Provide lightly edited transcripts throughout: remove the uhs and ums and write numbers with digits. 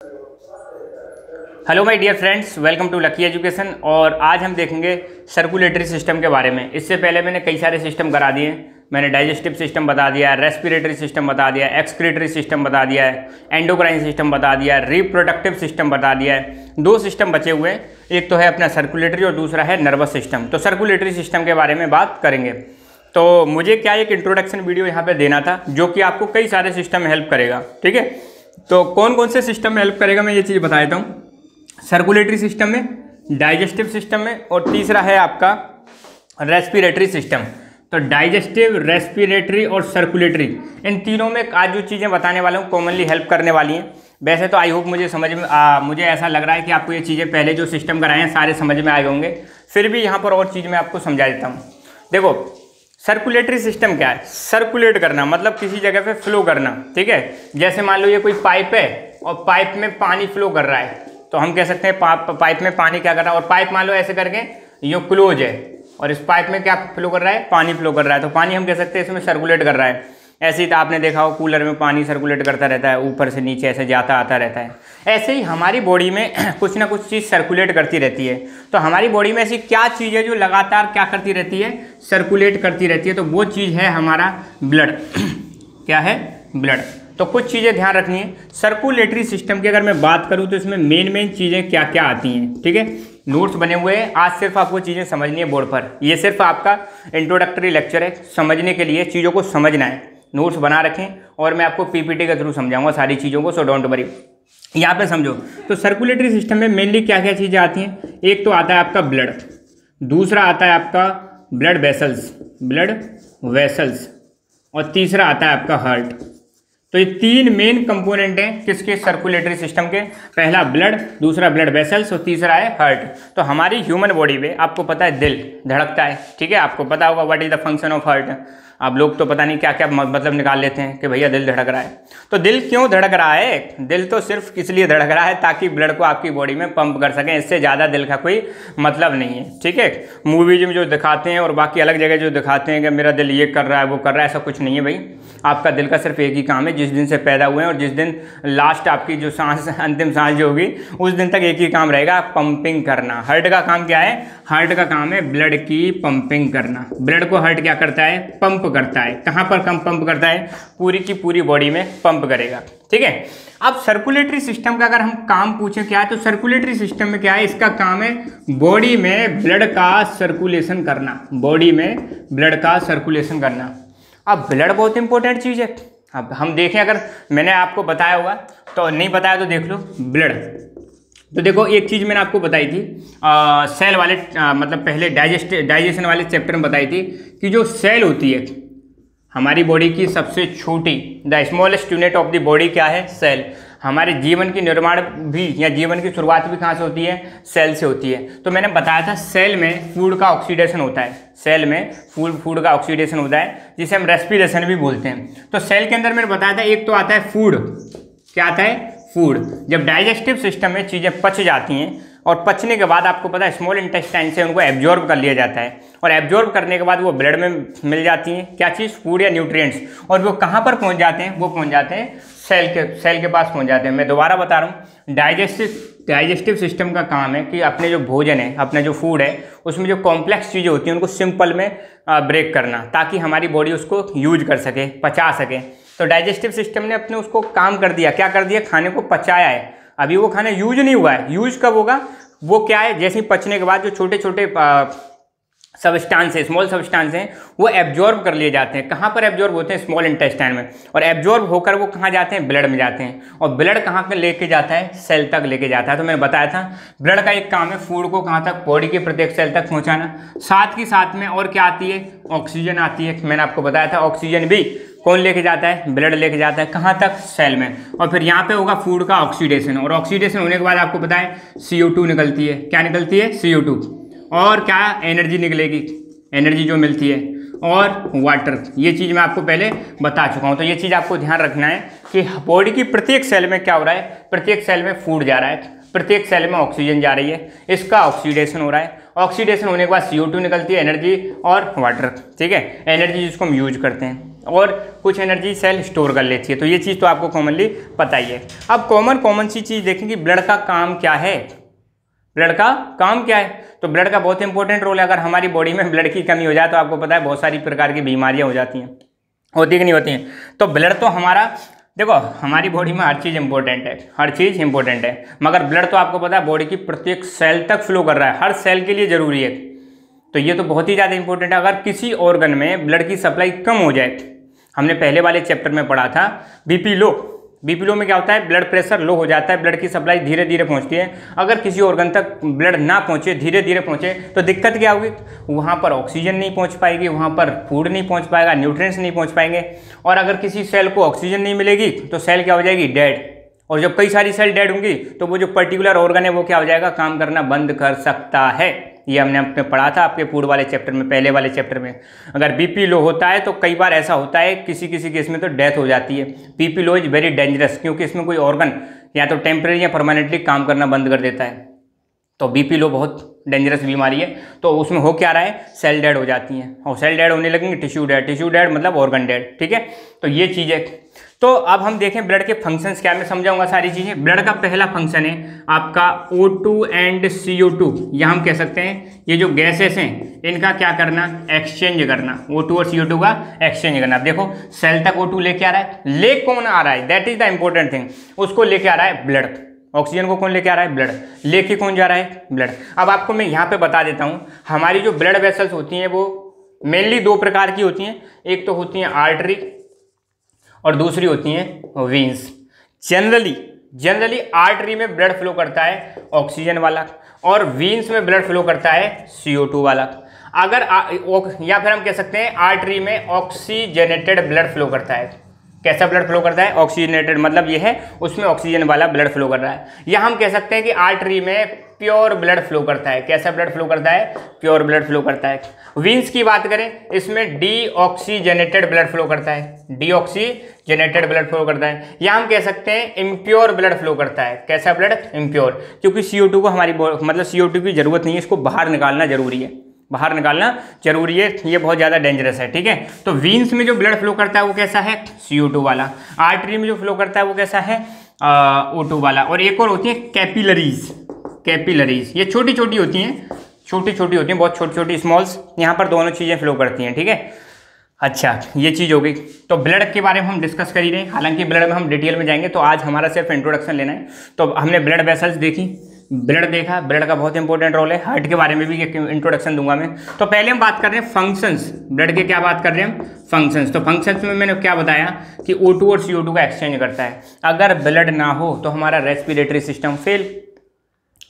Hello my dear friends, welcome to lucky education. और आज हम देखेंगे सर्कुलेटरी सिस्टम के बारे में। इससे पहले मैंने कई सारे सिस्टम करा दिए। मैंने डाइजेस्टिव सिस्टम बता दिया, रेस्पिरेटरी सिस्टम बता दिया, एक्सक्रीटरी सिस्टम बता दिया है, एंडोक्राइन सिस्टम बता दिया, रिप्रोडक्टिव सिस्टम बता दिया है। दो सिस्टम बचे हुए हैं, एक तो है अपना सर्कुलेटरी और दूसरा है नर्वस सिस्टम। तो सर्कुलेटरी सिस्टम के बारे में बात करेंगे। तो मुझे क्या एक इंट्रोडक्शन वीडियो यहाँ पे देना था जो कि आपको कई सारे सिस्टम में हेल्प करेगा। ठीक है, तो कौन कौन से सिस्टम में हेल्प करेगा मैं ये चीज़ बता देता हूँ। सर्कुलेटरी सिस्टम में, डाइजेस्टिव सिस्टम में, और तीसरा है आपका रेस्पिरेटरी सिस्टम। तो डाइजेस्टिव, रेस्पिरेटरी और सर्कुलेटरी, इन तीनों में आज जो चीज़ें बताने वाला हूँ कॉमनली हेल्प करने वाली हैं। वैसे तो आई होप मुझे समझ में मुझे ऐसा लग रहा है कि आपको ये चीज़ें पहले जो सिस्टम कराए हैं सारे समझ में आए होंगे। फिर भी यहाँ पर और चीज़ मैं आपको समझा देता हूँ। देखो, सर्कुलेटरी सिस्टम क्या है? सर्कुलेट करना मतलब किसी जगह पे फ्लो करना। ठीक है, जैसे मान लो ये कोई पाइप है और पाइप में पानी फ्लो कर रहा है, तो हम कह सकते हैं पाइप में पानी क्या कर रहा है। और पाइप मान लो ऐसे करके ये क्लोज है और इस पाइप में क्या फ्लो कर रहा है? पानी फ्लो कर रहा है। तो पानी हम कह सकते हैं इसमें सर्कुलेट कर रहा है। ऐसे ही तो आपने देखा हो कूलर में पानी सर्कुलेट करता रहता है, ऊपर से नीचे ऐसे जाता आता रहता है। ऐसे ही हमारी बॉडी में कुछ ना कुछ चीज़ सर्कुलेट करती रहती है। तो हमारी बॉडी में ऐसी क्या चीज़ है जो लगातार क्या करती रहती है? सर्कुलेट करती रहती है। तो वो चीज़ है हमारा ब्लड। क्या है? ब्लड। तो कुछ चीज़ें ध्यान रखनी है। सर्कुलेटरी सिस्टम की अगर मैं बात करूं तो इसमें मेन चीज़ें क्या क्या आती हैं। ठीक है, नोट्स बने हुए हैं, आज सिर्फ आपको चीज़ें समझनी है बोर्ड पर। ये सिर्फ आपका इंट्रोडक्टरी लेक्चर है, समझने के लिए चीज़ों को समझना है। नोट्स बना रखें और मैं आपको पीपीटी के थ्रू समझाऊंगा सारी चीज़ों को, सो डोंट वरी। यहाँ पे समझो, तो सर्कुलेटरी सिस्टम में मेनली क्या क्या चीज़ें आती हैं? एक तो आता है आपका ब्लड, दूसरा आता है आपका ब्लड वेसल्स, और तीसरा आता है आपका हार्ट। तो ये तीन मेन कंपोनेंट हैं किसके? सर्कुलेटरी सिस्टम के। पहला ब्लड, दूसरा ब्लड वेसल्स और तीसरा है हार्ट। तो हमारी ह्यूमन बॉडी में आपको पता है दिल धड़कता है। ठीक है, आपको पता होगा what is the function of heart. आप लोग तो पता नहीं क्या क्या मतलब निकाल लेते हैं कि भैया दिल धड़क रहा है। तो दिल क्यों धड़क रहा है? दिल तो सिर्फ इसलिए धड़क रहा है ताकि ब्लड को आपकी बॉडी में पंप कर सकें। इससे ज़्यादा दिल का कोई मतलब नहीं है। ठीक है, मूवीज में जो दिखाते हैं और बाकी अलग जगह जो दिखाते हैं कि मेरा दिल ये कर रहा है वो कर रहा है, ऐसा कुछ नहीं है भाई। आपका दिल का सिर्फ एक ही काम है, जिस दिन से पैदा हुए हैं और जिस दिन लास्ट आपकी जो सांस, अंतिम सांस जो होगी उस दिन तक एक ही काम रहेगा, पंपिंग करना। हार्ट का काम क्या है? हार्ट का काम है ब्लड की पंपिंग करना। ब्लड को हार्ट क्या करता है? पंप करता है। कहाँ पर कम पंप करता है? पूरी की पूरी बॉडी में पंप करेगा। ठीक है, अब सर्कुलेटरी सिस्टम का अगर हम काम पूछें क्या है, तो सर्कुलेटरी सिस्टम में क्या है? इसका काम है बॉडी में ब्लड का सर्कुलेशन करना। बॉडी में ब्लड का सर्कुलेशन करना। अब ब्लड बहुत इंपॉर्टेंट चीज़ है। अब हम देखें, अगर मैंने आपको बताया होगा तो, नहीं बताया तो देख लो। ब्लड, तो देखो एक चीज़ मैंने आपको बताई थी सेल वाले मतलब पहले डाइजेशन वाले चैप्टर में बताई थी कि जो सेल होती है हमारी बॉडी की सबसे छोटी, the smallest unit of the body क्या है? सेल। हमारे जीवन की निर्माण भी या जीवन की शुरुआत भी कहाँ से होती है? सेल से होती है। तो मैंने बताया था सेल में फूड का ऑक्सीडेशन होता है। सेल में फूड का ऑक्सीडेशन होता है जिसे हम रेस्पिरेशन भी बोलते हैं। तो सेल के अंदर मैंने बताया था एक तो आता है फूड। क्या आता है? फूड। जब डाइजेस्टिव सिस्टम में चीज़ें पच जाती हैं और पचने के बाद आपको पता है स्मॉल इंटेस्टाइन से उनको एब्जॉर्ब कर लिया जाता है, और एब्जॉर्ब करने के बाद वो ब्लड में मिल जाती हैं। क्या चीज़? फूड या न्यूट्रिएंट्स। और वो कहाँ पर पहुँच जाते हैं? वो पहुँच जाते हैं सेल के पास पहुँच जाते हैं। मैं दोबारा बता रहा हूँ, डाइजेस्टिव सिस्टम का काम है कि अपने जो भोजन है, अपने जो फूड है, उसमें जो कॉम्प्लेक्स चीज़ें होती हैं उनको सिंपल में ब्रेक करना, ताकि हमारी बॉडी उसको यूज कर सके, पचा सके। तो डाइजेस्टिव सिस्टम ने अपने उसको काम कर दिया। क्या कर दिया? खाने को पचाया है। अभी वो खाना यूज नहीं हुआ है। यूज कब होगा? वो क्या है, जैसे ही पचने के बाद जो छोटे छोटे सबस्टांस है, स्मॉल सबस्टांस हैं, वो एब्जॉर्ब कर लिए जाते हैं। कहाँ पर एब्जॉर्ब होते हैं? स्मॉल इंटेस्टाइन में। और एब्जॉर्ब होकर वो कहाँ जाते हैं? ब्लड में जाते हैं। और ब्लड कहाँ पर लेके जाता है? सेल तक लेके जाता है। तो मैंने बताया था ब्लड का एक काम है फूड को कहाँ तक? बॉडी के प्रत्येक सेल तक पहुँचाना। साथ ही साथ में और क्या आती है? ऑक्सीजन आती है। मैंने आपको बताया था ऑक्सीजन भी कौन लेके जाता है? ब्लड लेके जाता है। कहाँ तक? सेल में। और फिर यहाँ पे होगा फूड का ऑक्सीडेशन, और ऑक्सीडेशन होने के बाद आपको पता है CO2 निकलती है। क्या निकलती है? CO2। और क्या? एनर्जी निकलेगी, एनर्जी जो मिलती है, और वाटर। ये चीज़ मैं आपको पहले बता चुका हूँ। तो ये चीज़ आपको ध्यान रखना है कि बॉडी की प्रत्येक सेल में क्या हो रहा है? प्रत्येक सेल में फूड जा रहा है, प्रत्येक सेल में ऑक्सीजन जा रही है, इसका ऑक्सीडेशन हो रहा है। ऑक्सीडेशन होने के बाद CO2 निकलती है, एनर्जी और वाटर, ठीक है, एनर्जी जिसको हम यूज करते हैं, और कुछ एनर्जी सेल स्टोर कर लेती है। तो ये चीज़ तो आपको कॉमनली पता ही है। अब कॉमन सी चीज़ देखेंगे, ब्लड का काम क्या है, ब्लड का काम क्या है। तो ब्लड का बहुत इंपॉर्टेंट रोल है। अगर हमारी बॉडी में ब्लड की कमी हो जाए तो आपको पता है बहुत सारी प्रकार की बीमारियां हो जाती हैं, होती कि नहीं होती हैं। तो ब्लड तो हमारा, देखो हमारी बॉडी में हर चीज़ इंपॉर्टेंट है, हर चीज़ इंपॉर्टेंट है, मगर ब्लड तो आपको पता है बॉडी की प्रत्येक सेल तक फ्लो कर रहा है, हर सेल के लिए ज़रूरी है। तो ये तो बहुत ही ज़्यादा इंपॉर्टेंट है। अगर किसी ऑर्गन में ब्लड की सप्लाई कम हो जाए, हमने पहले वाले चैप्टर में पढ़ा था बीपी लो, बीपी लो में क्या होता है, ब्लड प्रेशर लो हो जाता है, ब्लड की सप्लाई धीरे धीरे पहुंचती है। अगर किसी ऑर्गन तक ब्लड ना पहुंचे, धीरे धीरे पहुंचे, तो दिक्कत क्या होगी, वहां पर ऑक्सीजन नहीं पहुंच पाएगी, वहां पर फूड नहीं पहुंच पाएगा, न्यूट्रिएंट्स नहीं पहुंच पाएंगे। और अगर किसी सेल को ऑक्सीजन नहीं मिलेगी तो सेल क्या हो जाएगी, डेड। और जब कई सारी सेल डेड होंगी तो वो जो पर्टिकुलर ऑर्गन है वो क्या हो जाएगा, काम करना बंद कर सकता है। ये हमने अपने पढ़ा था आपके पूर्व वाले चैप्टर में, पहले वाले चैप्टर में। अगर बीपी लो होता है तो कई बार ऐसा होता है, किसी किसी केस में तो डेथ हो जाती है। BP low is very dangerous, क्योंकि इसमें कोई ऑर्गन या तो टेम्परेरी या परमानेंटली काम करना बंद कर देता है। तो बीपी लो बहुत डेंजरस बीमारी है। तो उसमें हो क्या रहा है, सेल डेड हो जाती हैं, और सेल डेड होने लगेंगे टिश्यू डेड, टिश्यू डेड मतलब ऑर्गन डेड, ठीक है। तो ये चीज़ है। तो अब हम देखें ब्लड के फंक्शंस क्या, मैं समझाऊंगा सारी चीज़ें। ब्लड का पहला फंक्शन है आपका O2 एंड CO2, या हम कह सकते हैं ये जो गैसेस हैं इनका क्या करना, एक्सचेंज करना, O2 और CO2 का एक्सचेंज करना। देखो सेल तक O2 लेके आ रहा है, ले कौन आ रहा है, that is the important thing, उसको लेके आ रहा है ब्लड। ऑक्सीजन को कौन लेके आ रहा है, ब्लड। लेके कौन जा रहा है, ब्लड। अब आपको मैं यहाँ पे बता देता हूँ, हमारी जो ब्लड वेसल्स होती हैं वो मेनली दो प्रकार की होती हैं, एक तो होती हैं आर्टरी और दूसरी होती हैं वेन्स। जनरली आर्टरी में ब्लड फ्लो करता है ऑक्सीजन वाला, और वेन्स में ब्लड फ्लो करता है CO2 वाला। अगर या फिर हम कह सकते हैं आर्टरी में ऑक्सीजनेटेड ब्लड फ्लो करता है। कैसा ब्लड फ्लो करता है, ऑक्सीजनेटेड, मतलब ये है उसमें ऑक्सीजन वाला ब्लड फ्लो कर रहा है। या हम कह सकते हैं कि आर्टरी में प्योर ब्लड फ्लो करता है। कैसा ब्लड फ्लो करता है, प्योर ब्लड फ्लो करता है। वेन्स की बात करें, इसमें डीऑक्सीजनेटेड ब्लड फ्लो करता है, डीऑक्सीजनेटेड ब्लड फ्लो करता है। या हम कह सकते हैं इम्प्योर ब्लड फ्लो करता है। कैसा ब्लड, इम्प्योर, क्योंकि CO2 को हमारी मतलब CO2 की जरूरत नहीं है, इसको बाहर निकालना जरूरी है, बाहर निकालना जरूरी है, ये बहुत ज़्यादा डेंजरस है, ठीक है। तो वेन्स में जो ब्लड फ्लो करता है वो कैसा है, CO2 वाला। आर्टरी में जो फ्लो करता है वो कैसा है, O2 वाला। और एक और होती है कैपिलरीज, ये छोटी छोटी होती हैं, बहुत छोटी छोटी स्मॉल्स, यहाँ पर दोनों चीज़ें फ्लो करती हैं, ठीक है। अच्छा, ये चीज़ हो गई। तो ब्लड के बारे में हम डिस्कस कर ही रहे हैं, हालांकि ब्लड में हम डिटेल में जाएंगे, तो आज हमारा सिर्फ इंट्रोडक्शन लेना है। तो हमने ब्लड वेसल्स देखी, ब्लड देखा, ब्लड का बहुत इंपॉर्टेंट रोल है। हार्ट के बारे में भी इंट्रोडक्शन दूंगा मैं। तो पहले हम बात कर रहे हैं फंक्शंस, ब्लड के क्या बात कर रहे हैं हम, फंक्शंस। तो फंक्शंस में मैंने क्या बताया कि O2 और CO2 का एक्सचेंज करता है। अगर ब्लड ना हो तो हमारा respiratory system fail,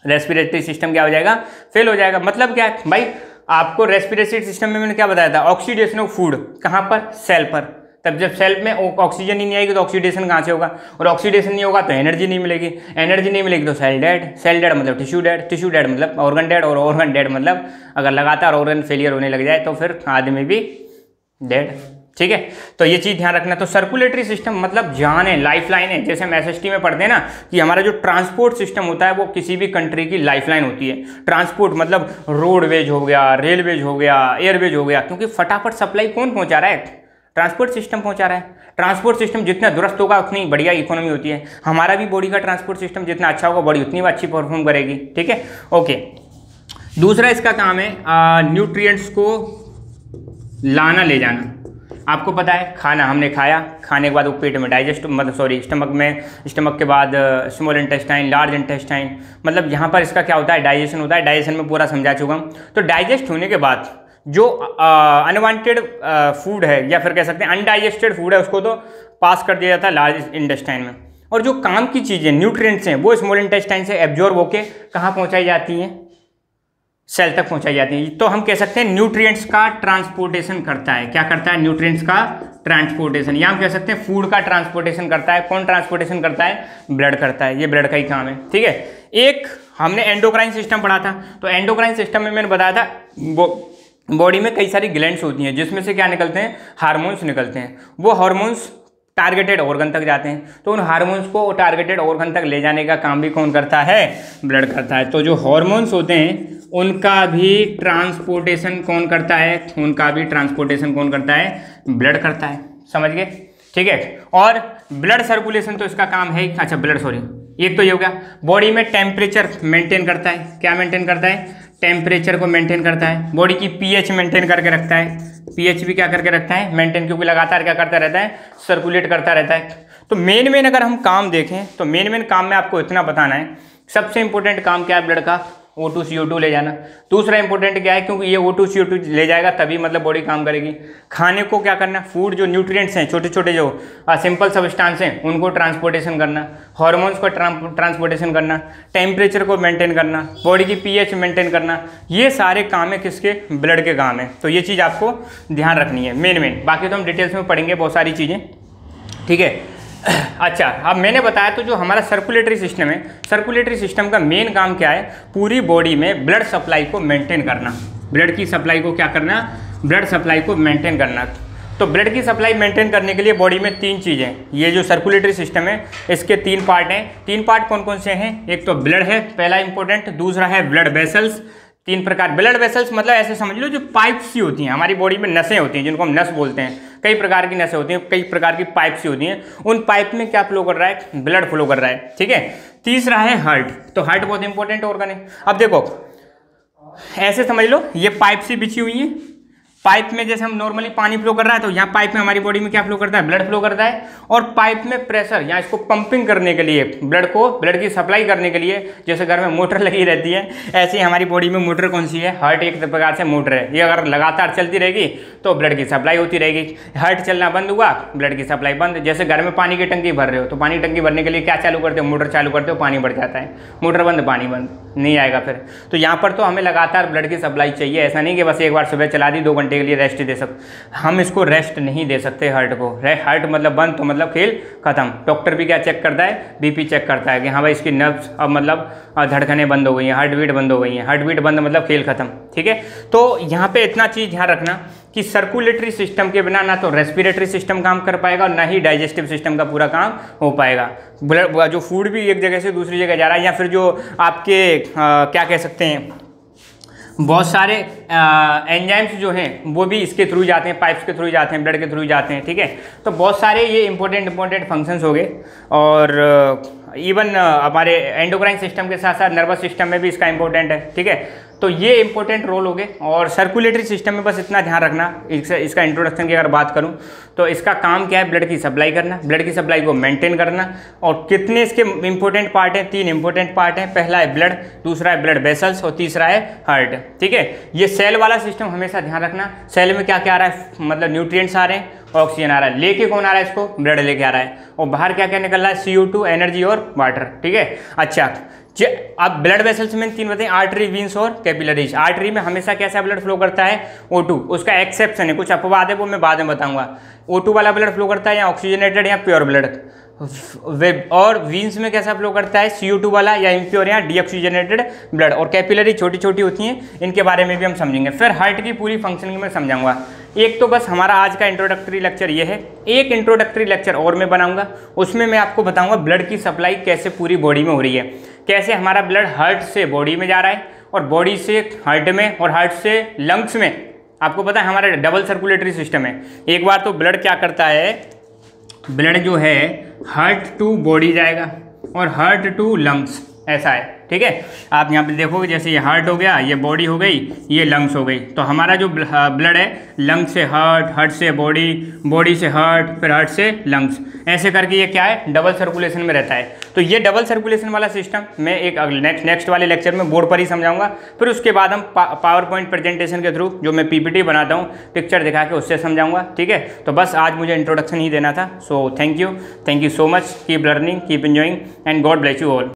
respiratory system क्या हो जाएगा, फेल हो जाएगा। मतलब क्या है भाई, आपको रेस्पिरेटरी सिस्टम में मैंने क्या बताया था, ऑक्सीडेशन ऑफ फूड कहाँ पर, सेल पर। तब जब सेल में ऑक्सीजन ही नहीं आएगी तो ऑक्सीडेशन कहाँ से होगा, और ऑक्सीडेशन नहीं होगा तो एनर्जी नहीं मिलेगी, एनर्जी नहीं मिलेगी तो सेल डेड, सेल डेड मतलब टिश्यू डेड, टिश्यू डेड मतलब ऑर्गन डेड, और ऑर्गन डेड मतलब अगर लगातार ऑर्गन फेलियर होने लग जाए तो फिर आदमी भी डेड, ठीक है। तो ये चीज़ ध्यान रखना। तो सर्कुलेटरी सिस्टम मतलब जान है, लाइफ लाइन है। जैसे हम SST में पढ़ते हैं ना कि हमारा जो ट्रांसपोर्ट सिस्टम होता है वो किसी भी कंट्री की लाइफ लाइन होती है। ट्रांसपोर्ट मतलब रोडवेज हो गया, रेलवेज हो गया, एयरवेज हो गया, क्योंकि फटाफट सप्लाई कौन पहुंचा रहा है, ट्रांसपोर्ट सिस्टम पहुंचा रहा है। ट्रांसपोर्ट सिस्टम जितना दुरुस्त होगा उतनी बढ़िया इकोनॉमी होती है। हमारा भी बॉडी का ट्रांसपोर्ट सिस्टम जितना अच्छा होगा बॉडी उतनी अच्छी परफॉर्म करेगी, ठीक है, ओके। दूसरा इसका काम है न्यूट्रिएंट्स को लाना ले जाना। आपको पता है खाना हमने खाया, खाने के बाद वो पेट में डाइजेस्ट, मतलब सॉरी स्टमक के बाद स्मॉल इंटेस्टाइन, लार्ज इंटेस्टाइन, मतलब यहाँ पर इसका क्या होता है, डाइजेशन होता है। डाइजेशन में पूरा समझा चुका हूँ। तो डाइजेस्ट होने के बाद जो अनवांटेड फूड है या फिर कह सकते हैं अनडाइजेस्टेड फूड है उसको तो पास कर दिया जाता है लार्ज इंटेस्टाइन में, और जो काम की चीज़ें न्यूट्रिएंट्स हैं वो स्मॉल इंटेस्टाइन से एब्जॉर्ब होके कहाँ पहुँचाई जाती हैं, सेल तक पहुँचाई जाती हैं। तो हम कह सकते हैं न्यूट्रिएंट्स का ट्रांसपोर्टेशन करता है। क्या करता है, न्यूट्रिएंट्स का ट्रांसपोर्टेशन, या हम कह सकते हैं फूड का ट्रांसपोर्टेशन करता है। कौन ट्रांसपोर्टेशन करता है, ब्लड करता है, ये ब्लड का ही काम है, ठीक है। एक हमने एंडोक्राइन सिस्टम पढ़ा था, तो एंडोक्राइन सिस्टम में मैंने बताया था वो बॉडी में कई सारी ग्लैंड्स होती हैं जिसमें से क्या निकलते हैं, हार्मोन्स निकलते हैं। वो हार्मोन्स टारगेटेड ऑर्गन तक जाते हैं। तो उन हार्मोन्स को टारगेटेड ऑर्गन तक ले जाने का काम भी कौन करता है? ब्लड करता है। तो जो हार्मोन्स होते हैं उनका भी ट्रांसपोर्टेशन कौन करता है? उनका भी ट्रांसपोर्टेशन कौन करता है? ब्लड करता है। समझ गए? ठीक है। और ब्लड सर्कुलेशन तो इसका काम है, अच्छा ब्लड सॉरी, एक तो ये हो गया। बॉडी में टेम्परेचर मेंटेन करता है। क्या मेंटेन करता है? टेम्परेचर को मेंटेन करता है। बॉडी की पीएच मेंटेन करके रखता है। पीएच भी क्या करके रखता है? मेंटेन, क्योंकि लगातार क्या करता रहता है? सर्कुलेट करता रहता है। तो मेन अगर हम काम देखें तो मेन काम में आपको इतना बताना है, सबसे इंपॉर्टेंट काम क्या है ब्लड का? O2 CO2 ले जाना। दूसरा इंपॉर्टेंट क्या है? क्योंकि ये O2 CO2 ले जाएगा तभी मतलब बॉडी काम करेगी। खाने को क्या करना? फूड जो न्यूट्रिएंट्स हैं, छोटे छोटे जो सिंपल सब्सटेंस हैं, उनको ट्रांसपोर्टेशन करना। हार्मोन्स को ट्रांसपोर्टेशन करना। टेम्परेचर को मेंटेन करना। बॉडी की पीएच मेंटेन करना। ये सारे काम है किसके? ब्लड के काम है। तो ये चीज़ आपको ध्यान रखनी है मेन। बाकी तो हम डिटेल्स में पढ़ेंगे बहुत सारी चीज़ें, ठीक है। अच्छा, अब मैंने बताया तो जो हमारा सर्कुलेटरी सिस्टम है, सर्कुलेटरी सिस्टम का मेन काम क्या है? पूरी बॉडी में ब्लड सप्लाई को मेंटेन करना। ब्लड की सप्लाई को क्या करना? ब्लड सप्लाई को मेंटेन करना। तो ब्लड की सप्लाई मेंटेन करने के लिए बॉडी में 3 चीज़ें, ये जो सर्कुलेटरी सिस्टम है इसके 3 पार्ट हैं। 3 पार्ट कौन कौन से हैं? एक तो ब्लड है, पहला इंपॉर्टेंट। दूसरा है ब्लड वेसल्स। 3 प्रकार ब्लड वेसल्स मतलब ऐसे समझ लो जो पाइप्स सी होती हैं, हमारी बॉडी में नसें होती हैं जिनको हम नस बोलते हैं। कई प्रकार की नसें होती हैं, कई प्रकार की पाइप सी होती हैं। उन पाइप में क्या फ्लो कर रहा है? ब्लड फ्लो कर रहा है, ठीक है। तीसरा है हार्ट। तो हार्ट बहुत इंपॉर्टेंट ऑर्गन है। अब देखो ऐसे समझ लो ये पाइप सी बिछी हुई है। पाइप में जैसे हम नॉर्मली पानी फ्लो कर रहा है तो यहाँ पाइप में हमारी बॉडी में क्या फ्लो करता है? ब्लड फ्लो करता है। और पाइप में प्रेशर, यहाँ इसको पंपिंग करने के लिए, ब्लड की सप्लाई करने के लिए, जैसे घर में मोटर लगी रहती है, ऐसे ही हमारी बॉडी में मोटर कौन सी है? हार्ट एक प्रकार से मोटर है। ये अगर लगातार चलती रहेगी तो ब्लड की सप्लाई होती रहेगी। हार्ट चलना बंद हुआ, ब्लड की सप्लाई बंद। जैसे घर में पानी की टंकी भर रहे हो तो पानी टंकी भरने के लिए क्या चालू करते हो? मोटर चालू करते हो, पानी बढ़ जाता है। मोटर बंद, पानी बंद, नहीं आएगा फिर। तो यहाँ पर तो हमें लगातार ब्लड की सप्लाई चाहिए। ऐसा नहीं कि बस एक बार सुबह चला दी, 2 घंटे के लिए रेस्ट दे सकते, हम इसको रेस्ट नहीं दे सकते हार्ट को। हार्ट मतलब बंद तो मतलब खेल खत्म। डॉक्टर भी क्या चेक करता है? बीपी चेक करता है कि हाँ भाई इसकी नर्व्स अब मतलब धड़कनें बंद हो गई हैं, हार्ट बीट बंद हो गई हैं। हार्ट बीट बंद मतलब खेल खत्म, ठीक है। तो यहाँ पे इतना चीज़ ध्यान रखना कि सर्कुलेटरी सिस्टम के बिना ना तो रेस्पिरेटरी सिस्टम काम कर पाएगा और ना ही डाइजेस्टिव सिस्टम का पूरा काम हो पाएगा। ब्लड जो फूड भी एक जगह से दूसरी जगह जा रहा है, या फिर जो आपके क्या कह सकते हैं, बहुत सारे एंजाइम्स जो हैं वो भी इसके थ्रू जाते हैं, पाइप्स के थ्रू जाते हैं, ब्लड के थ्रू जाते हैं, ठीक है। तो बहुत सारे ये इंपॉर्टेंट फंक्शंस हो गए। और इवन हमारे एंडोक्राइन सिस्टम के साथ साथ नर्वस सिस्टम में भी इसका इंपॉर्टेंट है, ठीक है। तो ये इंपॉर्टेंट रोल हो गए। और सर्कुलेटरी सिस्टम में बस इतना ध्यान रखना, इसका इंट्रोडक्शन की अगर बात करूं तो इसका काम क्या है? ब्लड की सप्लाई करना, ब्लड की सप्लाई को मेंटेन करना। और कितने इसके इंपॉर्टेंट पार्ट हैं? 3 इंपॉर्टेंट पार्ट हैं। पहला है ब्लड, दूसरा है ब्लड वेसल्स और तीसरा है हार्ट, ठीक है। ये सेल वाला सिस्टम हमेशा ध्यान रखना। सेल में क्या क्या आ रहा है? मतलब न्यूट्रिएंट्स आ रहे हैं, ऑक्सीजन आ रहा है। लेके कौन आ रहा है इसको? ब्लड लेके आ रहा है। और बाहर क्या क्या निकल रहा है? CO2, एनर्जी और वाटर, ठीक है। अच्छा, अब ब्लड वेसल्स में 3 बताएं, आर्टरी, वीन्स और कैपिलरीज। आर्टरी में हमेशा कैसा ब्लड फ्लो करता है? O2। उसका एक्सेप्शन है, कुछ अपवाद है, वो मैं बाद में बताऊंगा। O2 वाला ब्लड फ्लो करता है, या ऑक्सीजनेटेड या प्योर ब्लड। और वीन्स में कैसा फ्लो करता है? CO2 वाला या इम्प्योर या डीऑक्सीजनेटेड ब्लड। और कैपिलरी छोटी छोटी होती हैं, इनके बारे में भी हम समझेंगे। फिर हार्ट की पूरी फंक्शनिंग में समझाऊंगा। एक तो बस हमारा आज का इंट्रोडक्टरी लेक्चर ये है। एक इंट्रोडक्टरी लेक्चर और मैं बनाऊंगा, उसमें मैं आपको बताऊंगा ब्लड की सप्लाई कैसे पूरी बॉडी में हो रही है, कैसे हमारा ब्लड हार्ट से बॉडी में जा रहा है और बॉडी से हार्ट में और हार्ट से लंग्स में। आपको पता है हमारा डबल सर्कुलेटरी सिस्टम है। एक बार तो ब्लड क्या करता है? ब्लड जो है हार्ट टू बॉडी जाएगा और हार्ट टू लंग्स, ऐसा है, ठीक है। आप यहाँ पे देखोगे जैसे ये हार्ट हो गया, ये बॉडी हो गई, ये लंग्स हो गई। तो हमारा जो ब्लड है लंग्स से हार्ट, हार्ट से बॉडी, बॉडी से हार्ट, फिर हार्ट से लंग्स, ऐसे करके ये क्या है? डबल सर्कुलेशन में रहता है। तो ये डबल सर्कुलेशन वाला सिस्टम मैं एक नेक्स्ट वाले लेक्चर में बोर्ड पर ही समझाऊंगा। फिर उसके बाद हम पावर पॉइंट प्रेजेंटेशन के थ्रू जो मैं PPT बनाता हूँ, पिक्चर दिखा के उससे समझाऊंगा, ठीक है। तो बस आज मुझे इंट्रोडक्शन ही देना था। So thank you so much. Keep learning, keep enjoying and God bless you all.